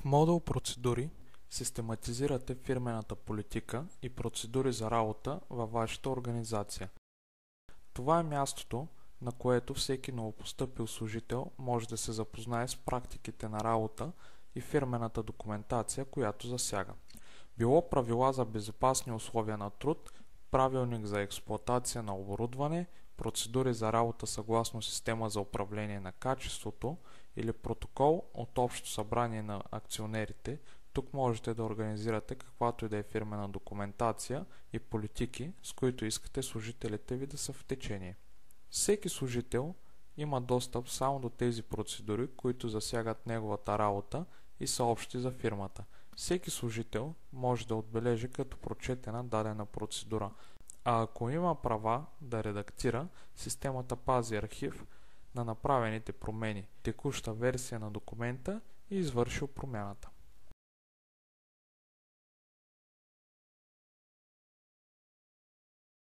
модул процедури систематизирате фирмената политика и процедури за работа във вашата организация. Това е мястото, на което всеки новопостъпил служител може да се запознае с практиките на работа и фирмената документация, която засяга. Било правила за безопасни условия на труд, правилник за експлоатация на оборудване, процедури за работа съгласно система за управление на качеството или протокол от общо събрание на акционерите, тук можете да организирате каквато и да е фирмена документация и политики, с които искате служителите ви да са в течение. Всеки служител има достъп само до тези процедури, които засягат неговата работа и са общи за фирмата. Всеки служител може да отбележи като прочетена дадена процедура, а ако има права да редактира, системата пази архив на направените промени, текуща версия на документа и извършил промяната.